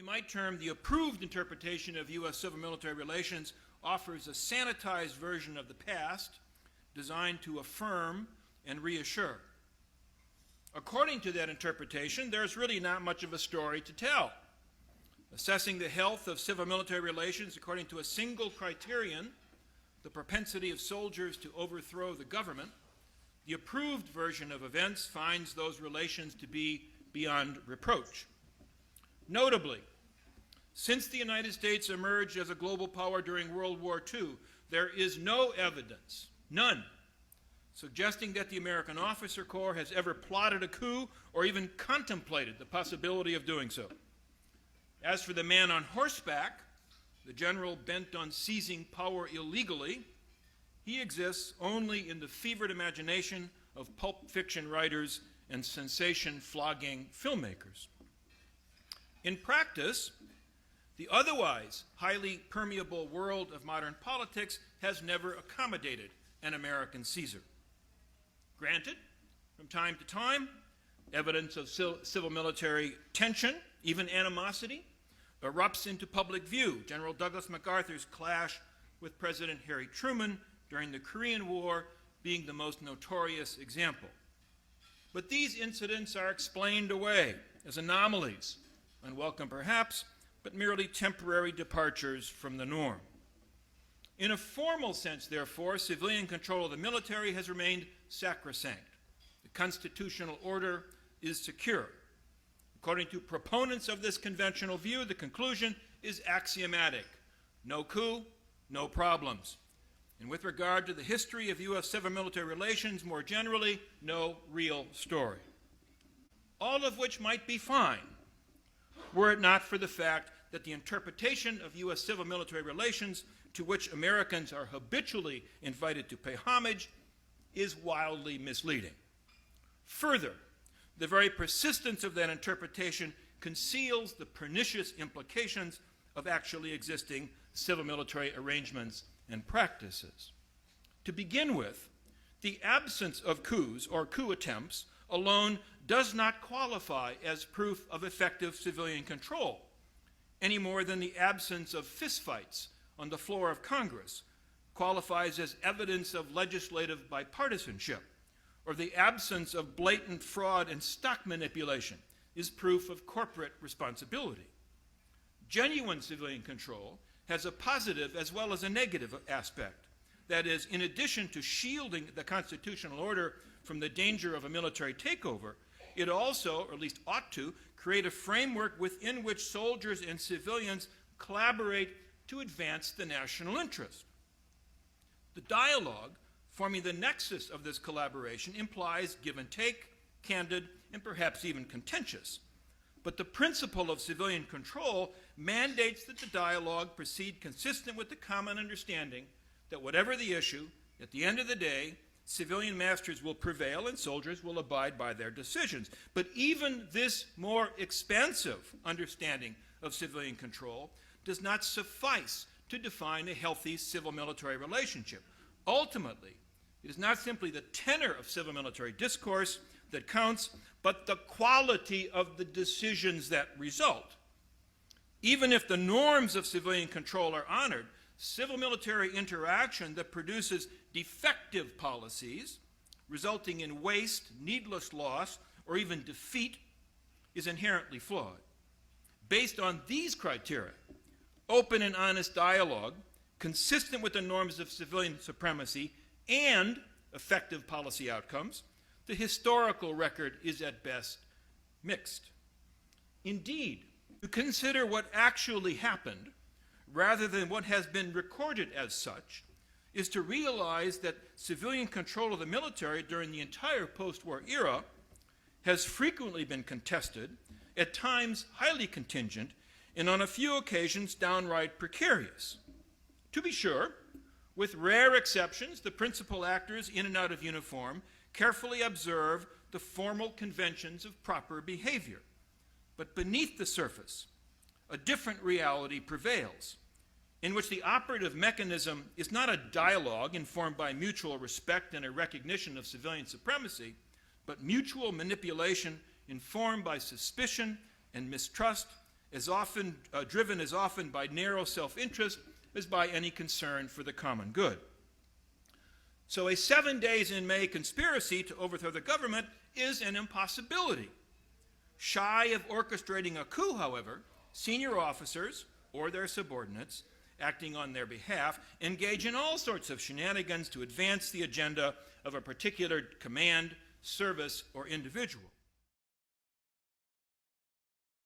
we might term the approved interpretation of U.S. civil-military relations offers a sanitized version of the past designed to affirm and reassure. According to that interpretation, there's really not much of a story to tell. Assessing the health of civil-military relations according to a single criterion, the propensity of soldiers to overthrow the government, the approved version of events finds those relations to be beyond reproach. Notably, since the United States emerged as a global power during World War II, there is no evidence, none, suggesting that the American officer corps has ever plotted a coup or even contemplated the possibility of doing so. As for the man on horseback, the general bent on seizing power illegally, he exists only in the fevered imagination of pulp fiction writers and sensation-flogging filmmakers. In practice, the otherwise highly permeable world of modern politics has never accommodated an American Caesar. Granted, from time to time, evidence of civil-military tension, even animosity, erupts into public view. General Douglas MacArthur's clash with President Harry Truman during the Korean War being the most notorious example. But these incidents are explained away as anomalies, unwelcome perhaps, but merely temporary departures from the norm. In a formal sense, therefore, civilian control of the military has remained sacrosanct. The constitutional order is secure. According to proponents of this conventional view, the conclusion is axiomatic. No coup, no problems. And with regard to the history of U.S. civil-military relations more generally, no real story. All of which might be fine, were it not for the fact that the interpretation of U.S. civil-military relations to which Americans are habitually invited to pay homage is wildly misleading. Further, the very persistence of that interpretation conceals the pernicious implications of actually existing civil-military arrangements and practices. To begin with, the absence of coups or coup attempts alone does not qualify as proof of effective civilian control, any more than the absence of fistfights on the floor of Congress qualifies as evidence of legislative bipartisanship, or the absence of blatant fraud and stock manipulation is proof of corporate responsibility. Genuine civilian control has a positive as well as a negative aspect. That is, in addition to shielding the constitutional order from the danger of a military takeover, it also, or at least ought to, create a framework within which soldiers and civilians collaborate to advance the national interest. The dialogue forming the nexus of this collaboration implies give and take, candid, and perhaps even contentious. But the principle of civilian control mandates that the dialogue proceed consistent with the common understanding that whatever the issue, at the end of the day, civilian masters will prevail and soldiers will abide by their decisions. But even this more expansive understanding of civilian control does not suffice to define a healthy civil-military relationship. Ultimately, it is not simply the tenor of civil-military discourse that counts, but the quality of the decisions that result. Even if the norms of civilian control are honored, civil-military interaction that produces defective policies, resulting in waste, needless loss, or even defeat, is inherently flawed. Based on these criteria, open and honest dialogue, consistent with the norms of civilian supremacy and effective policy outcomes, the historical record is at best mixed. Indeed, to consider what actually happened, rather than what has been recorded as such, is to realize that civilian control of the military during the entire post-war era has frequently been contested, at times highly contingent, and on a few occasions downright precarious. To be sure, with rare exceptions, the principal actors in and out of uniform carefully observe the formal conventions of proper behavior. But beneath the surface, a different reality prevails, in which the operative mechanism is not a dialogue informed by mutual respect and a recognition of civilian supremacy, but mutual manipulation informed by suspicion and mistrust driven as often by narrow self-interest as by any concern for the common good. So a 7 days in May conspiracy to overthrow the government is an impossibility. Shy of orchestrating a coup, however, senior officers or their subordinates, acting on their behalf, engage in all sorts of shenanigans to advance the agenda of a particular command, service, or individual.